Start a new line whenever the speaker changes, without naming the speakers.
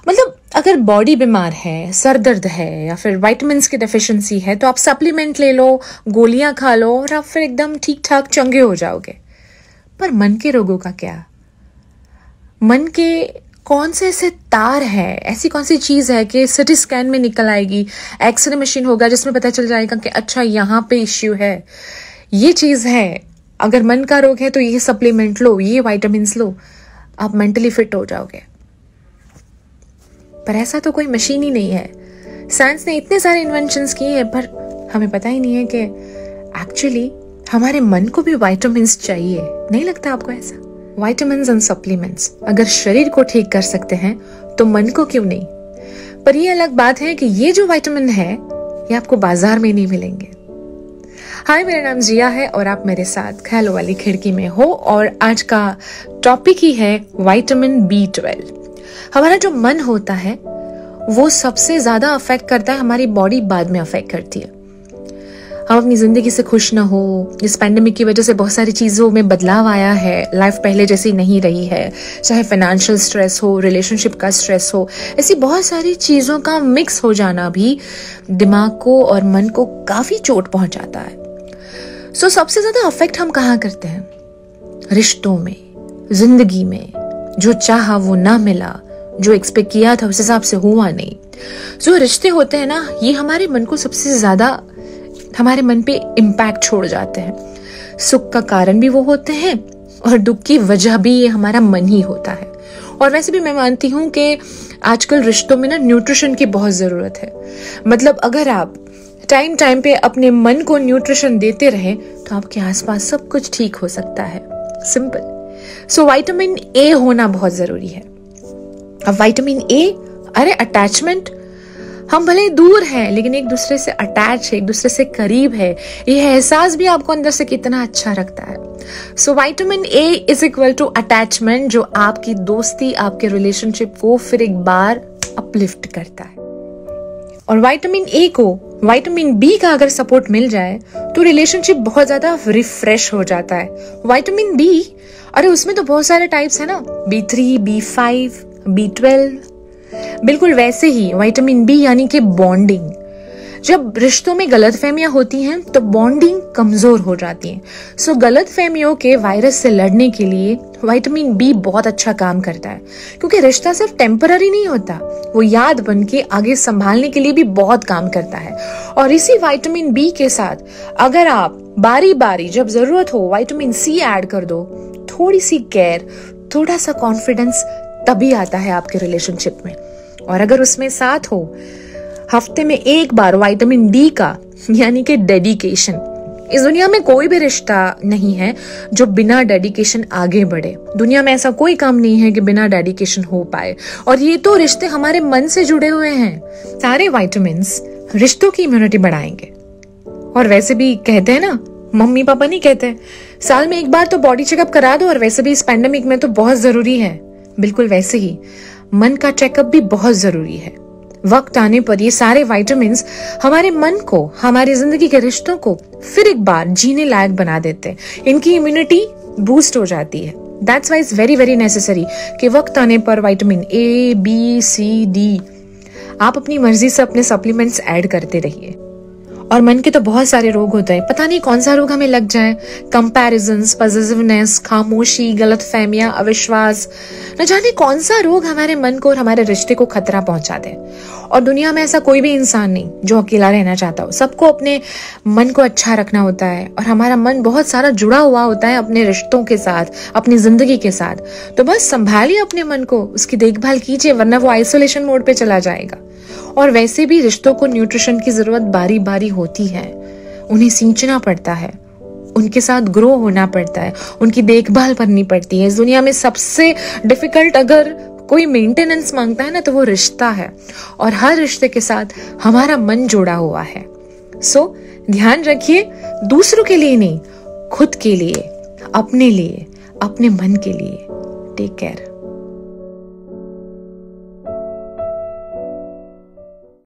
मतलब अगर बॉडी बीमार है, सर दर्द है या फिर विटामिन्स की डेफिशिएंसी है तो आप सप्लीमेंट ले लो, गोलियां खा लो और आप फिर एकदम ठीक ठाक चंगे हो जाओगे। पर मन के रोगों का क्या? मन के कौन से ऐसे तार है, ऐसी कौन सी चीज है कि सिटी स्कैन में निकल आएगी, एक्सरे मशीन होगा जिसमें पता चल जाएगा कि अच्छा यहाँ पे इश्यू है, ये चीज है, अगर मन का रोग है तो ये सप्लीमेंट लो, ये विटामिन्स लो, आप मेंटली फिट हो जाओगे। पर ऐसा तो कोई मशीन ही नहीं है। साइंस ने इतने सारे इन्वेंशंस किए हैं पर हमें पता ही नहीं है कि एक्चुअली हमारे मन को भी विटामिन्स चाहिए। नहीं लगता आपको ऐसा? विटामिन्स एंड सप्लीमेंट्स अगर शरीर को ठीक कर सकते हैं तो मन को क्यों नहीं? पर ये अलग बात है कि ये जो विटामिन है ये आपको बाजार में नहीं मिलेंगे। हाय, मेरा नाम जिया है और आप मेरे साथ ख्यालों वाली खिड़की में हो और आज का टॉपिक ही है विटामिन B12। हमारा जो मन होता है वो सबसे ज्यादा अफेक्ट करता है, हमारी बॉडी बाद में अफेक्ट करती है। हम अपनी जिंदगी से खुश ना हो, इस पैंडेमिक की वजह से बहुत सारी चीजों में बदलाव आया है, लाइफ पहले जैसी नहीं रही है, चाहे फाइनेंशियल स्ट्रेस हो, रिलेशनशिप का स्ट्रेस हो, ऐसी बहुत सारी चीजों का मिक्स हो जाना भी दिमाग को और मन को काफी चोट पहुंचाता है। सो सबसे ज्यादा अफेक्ट हम कहाँ करते हैं? रिश्तों में, जिंदगी में। जो चाहा वो ना मिला, जो एक्सपेक्ट किया था उस हिसाब से हुआ नहीं। जो रिश्ते होते हैं ना, ये हमारे मन को सबसे ज्यादा, हमारे मन पे इम्पैक्ट छोड़ जाते हैं। सुख का कारण भी वो होते हैं और दुख की वजह भी ये हमारा मन ही होता है। और वैसे भी मैं मानती हूँ कि आजकल रिश्तों में ना न्यूट्रिशन की बहुत जरूरत है। मतलब अगर आप टाइम टाइम पे अपने मन को न्यूट्रिशन देते रहे तो आपके आसपास सब कुछ ठीक हो सकता है। सिंपल। सो विटामिन ए होना बहुत जरूरी है। अब विटामिन ए, अरे अटैचमेंट, हम भले दूर हैं लेकिन एक दूसरे से अटैच है, एक दूसरे से करीब है, ये एहसास भी आपको अंदर से कितना अच्छा रखता है। So vitamin A is equal to attachment, जो आपकी दोस्ती, आपके रिलेशनशिप को फिर एक बार अपलिफ्ट करता है। और विटामिन ए को विटामिन बी का अगर सपोर्ट मिल जाए तो रिलेशनशिप बहुत ज्यादा रिफ्रेश हो जाता है। विटामिन बी, अरे उसमें तो बहुत सारे टाइप्स है ना, B3, B5, B12। बिल्कुल वैसे ही विटामिन बी यानी कि बॉन्डिंग। जब रिश्तों में गलतफहमियां होती हैं तो बॉन्डिंग कमजोर हो जाती है। सो गलतफहमियों के वायरस से लड़ने के लिए विटामिन बी बहुत अच्छा काम करता है, क्योंकि रिश्ता सिर्फ टेम्पररी नहीं होता, वो याद बन के आगे संभालने के लिए भी बहुत काम करता है। और इसी विटामिन बी के साथ अगर आप बारी बारी जब जरूरत हो विटामिन सी ऐड कर दो, थोड़ी सी केयर, थोड़ा सा कॉन्फिडेंस तभी आता है आपके रिलेशनशिप में। और अगर उसमें साथ हो हफ्ते में एक बार विटामिन डी का, यानी कि डेडिकेशन। इस दुनिया में कोई भी रिश्ता नहीं है जो बिना डेडिकेशन आगे बढ़े। दुनिया में ऐसा कोई काम नहीं है कि बिना डेडिकेशन हो पाए। और ये तो रिश्ते हमारे मन से जुड़े हुए हैं। सारे विटामिन्स रिश्तों की इम्यूनिटी बढ़ाएंगे। और वैसे भी कहते हैं ना, मम्मी पापा नहीं कहते, साल में एक बार तो बॉडी चेकअप करा दो, और वैसे भी इस पैंडेमिक में तो बहुत जरूरी है। बिल्कुल वैसे ही मन का चेकअप भी बहुत जरूरी है। वक्त आने पर ये सारे विटामिन्स हमारे मन को, हमारी जिंदगी के रिश्तों को फिर एक बार जीने लायक बना देते हैं। इनकी इम्यूनिटी बूस्ट हो जाती है। That's why it's very very necessary कि वक्त आने पर vitamin A, B, C, D आप अपनी मर्जी से अपने सप्लीमेंट्स ऐड करते रहिए। और मन के तो बहुत सारे रोग होते हैं, पता नहीं कौन सा रोग हमें लग जाए। कंपैरिजंस, पॉजिटिवनेस, खामोशी, गलतफहमियां, अविश्वास, न जाने कौन सा रोग हमारे मन को और हमारे रिश्ते को खतरा पहुंचा दे। और दुनिया में ऐसा कोई भी इंसान नहीं जो अकेला रहना चाहता हो। सबको अपने मन को अच्छा रखना होता है और हमारा मन बहुत सारा जुड़ा हुआ होता है अपने रिश्तों के साथ, अपनी जिंदगी के साथ। तो बस संभालिए अपने मन को, उसकी देखभाल कीजिए, वरना वो आइसोलेशन मोड पे चला जाएगा। और वैसे भी रिश्तों को न्यूट्रिशन की जरूरत बारी बारी होती है। उन्हें सींचना पड़ता है, उनके साथ ग्रो होना पड़ता है, उनकी देखभाल करनी पड़ती है। इस दुनिया में सबसे डिफिकल्ट अगर कोई मेंटेनेंस मांगता है ना तो वो रिश्ता है। और हर रिश्ते के साथ हमारा मन जुड़ा हुआ है। सो ध्यान रखिए, दूसरों के लिए नहीं, खुद के लिए, अपने लिए, अपने मन के लिए। Take care.